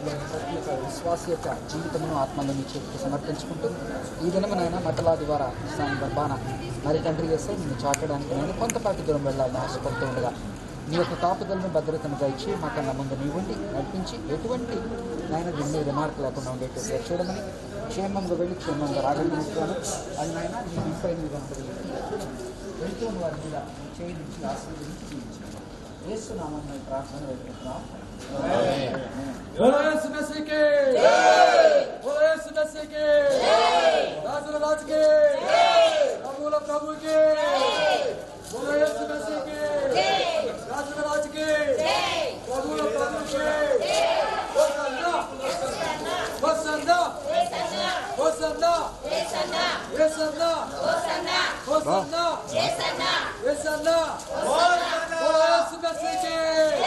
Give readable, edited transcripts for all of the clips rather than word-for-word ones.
పరిశుద్ధులైన ప్రతి ఒక్క విశ్వాస యొక్క జీవితమును ఆత్మలను మీ చేతికి సమర్పించుకుంటూ ఈ దినమునైనా మటలా ద్వారా గర్భాన మరి తండ్రి చేస్తే నిన్ను చాటడానికి నేను కొంతపాటి దూరం వెళ్ళాలని ఆశపడుతూ ఉండగా నీ యొక్క కాపుదలను భద్రతను దయచి మాకన్నా ముందు నీ ఉండి నడిపించి ఎటువంటి నాయన దీని మీద రిమార్క్ లేకుండా ఉండేట్టుగా చూడమని క్షేమంగా వెళ్ళి క్షేమంగా రాగలిగినట్టుగాను అది నాయన నీ ఇంపై మీద వెళ్తూ ఉన్న వారి మీద చేయి నుంచి ఆశీర్వదించి జీవించాను యేసునామమున ప్రార్థన పెట్టుకుంటున్నాం.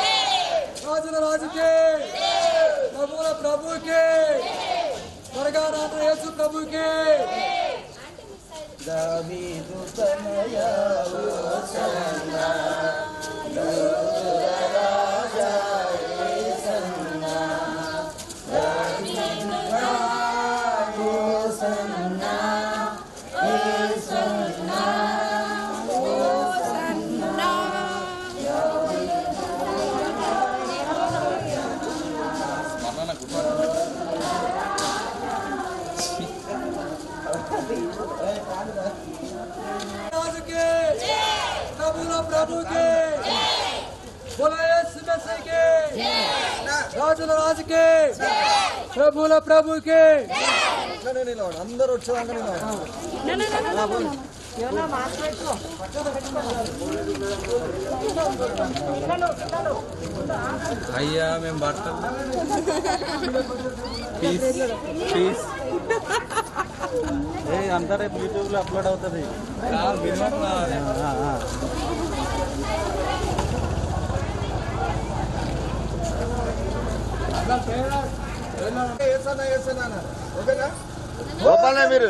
राजू के प्रभु के యేసు ప్రభు के దావీదు తనయా హోసన్నా రాజా యేసన్నా దావీదు హోసన్నా యేసన్నా प्रभु के बोलो यीशु मसीह के राजू राज के प्रभु के अंदर అయ్యా మేము బట్టలు అంతా రేపు యూట్యూబ్ లో అప్లోడ్ అవుతుంది. మీరు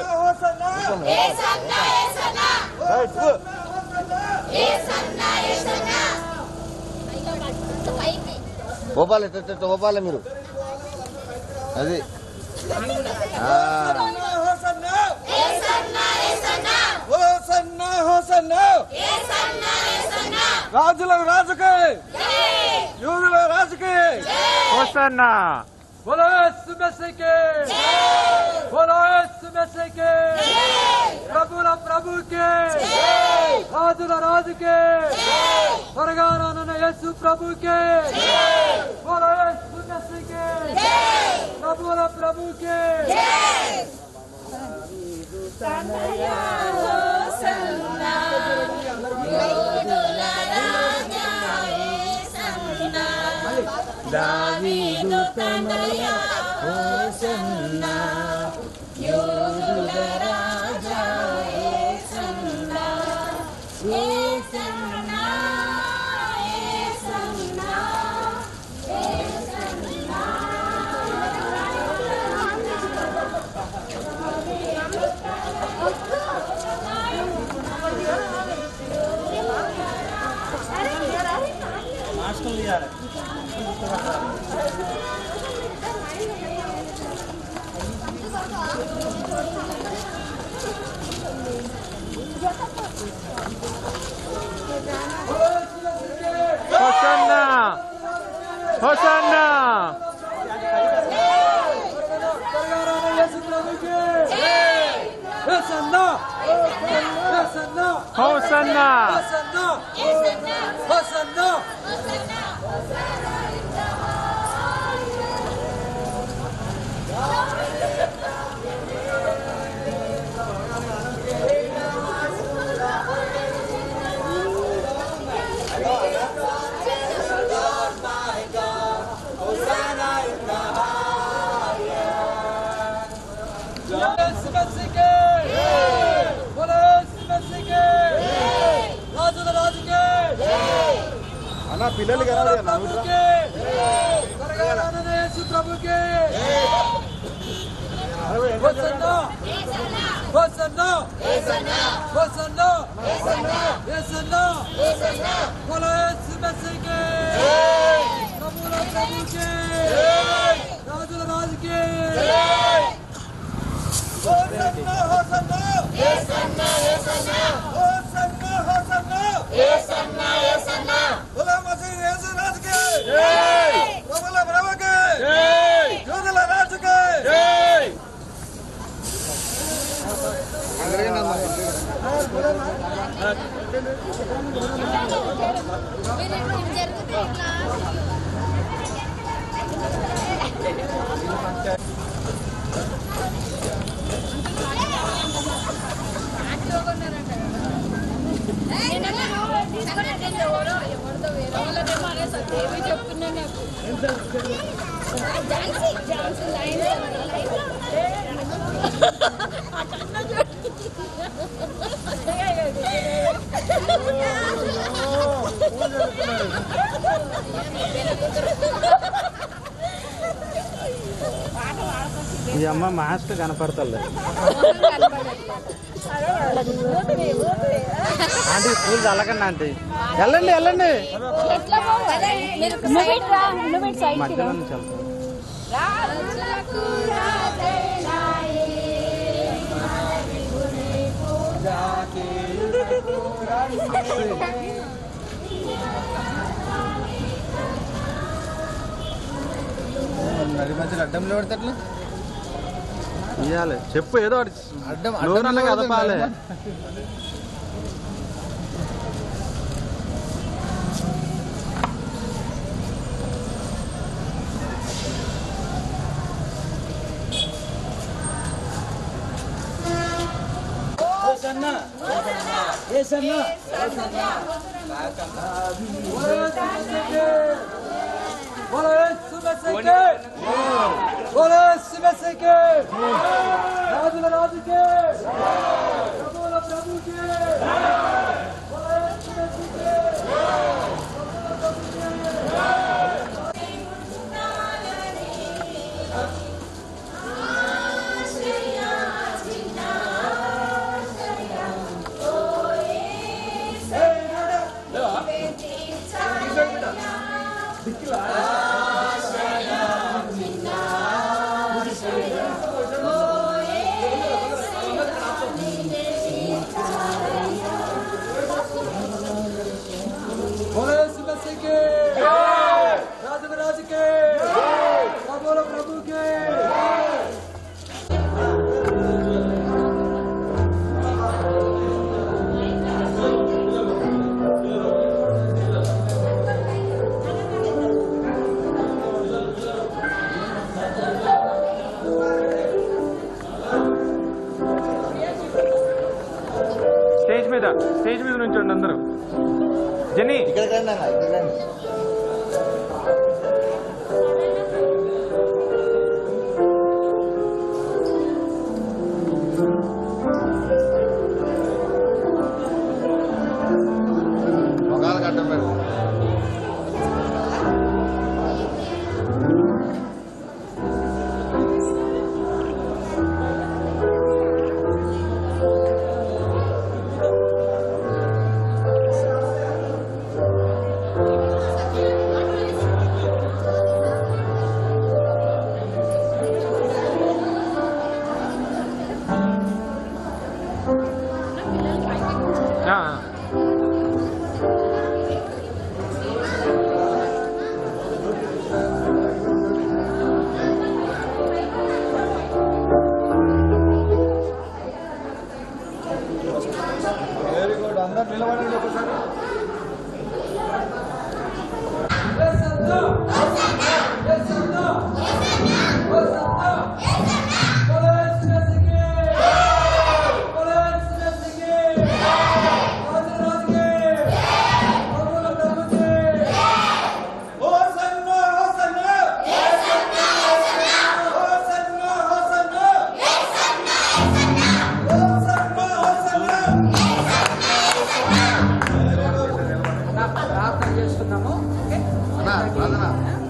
గోపాల గోపాల మీరు అది రాజుల రాజుకే యూదుల రాజుకే హోసన్నా बोलो यीशु मसीह के बोलो यीशु मसीह के प्रभु के राजू राज के वरगाना यीशु प्रभु के बोलो यीशु मसीह के प्रभु के దావీదు తనయా హోసన్నా యూదుల రాజా యేసన్నా యేసన్నా యేసన్నా యేసన్నా మాస్టర్ यार Hosanna Hosanna Hosanna Hosanna Hosanna అన్న పిల్లలు కదా प्रभु के होसन्ना होसन्ना होसन्ना होसन्ना बोलो यीशु मसीह के प्रभु के ఈ అమ్మ మాస్టర్ కనపడతలే ఆంటీ స్కూల్ చల్లకండి ఆంటీ వెళ్ళండి వెళ్ళండి మధ్యలో నుంచి నడి మధ్యలో అడ్డంలో పడతట్లు ఇవ్వాలి చెప్పు ఏదో అడ్డం నోరన్నా కదపాలి స్టేజ్ మీద నుంచండి అందరూ జెన్నీ ఇక్కడ మొగాలకు అడ్డం పెడతాం వెరీ గుడ్ అందరూ నిలబడండి ఒకసారి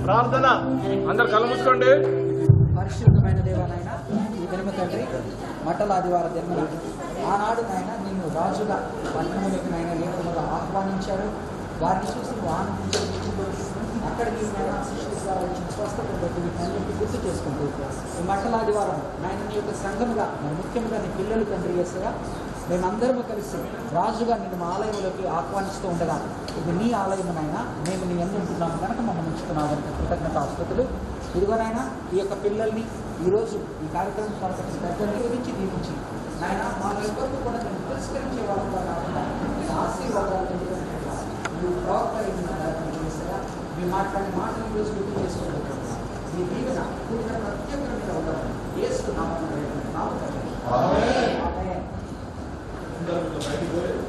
ప్రార్థన అందరు కళ్ళు మూసుకోండి. పరిశుద్ధమైన దేవాలైన ఈ దినము తండ్రి మట్టల ఆదివార దినమున ఆనాడు నాయన నిన్ను రాజుగా పట్టణములకు నాయన లేఖముగా ఆహ్వానించారు. వారిని చూసి నువ్వు ఆనందించారు. అక్కడ నీవు నాయన శిష్యులుగా వచ్చిన స్వస్థత కాబట్టి వీటన్నింటినీ గుర్తు చేసుకుంటూ ఈ మండల ఆదివారం నాయన నీ యొక్క సంఘముగా మరి ముఖ్యంగా నీ పిల్లలు తండ్రి యేసయ్యా మేమందరము కలిసి రాజుగా నిన్ను మా ఆలయంలోకి ఆహ్వానిస్తూ ఉండగా ఇది నీ ఆలయమునైనా మేము నీ ఎందు ఉంటున్నాము కనుక మమ్మల్ని ఉంచుతున్నావు కనుక కృతజ్ఞతాస్తుతులు. ఇదిగోనైనా ఈ యొక్క పిల్లల్ని ఈరోజు ఈ కార్యక్రమం కొరకు పెద్దల్ని గురించి దీవించి నాయన మా ఎవరికి కూడా నేను తిరస్కరించే వాళ్ళగా కాకుండా ఆశీర్వాదాలు మీ మాట్లాడే మాటలు ఈరోజు గుర్తు చేసుకోగలుగుతున్నాం. మీ దీవెన కూడిన ప్రతి ఒక్కరి మీద ఉండాలి. యేసు నామమున వేడుకుంటున్నాము తండ్రి. ఆమేన్.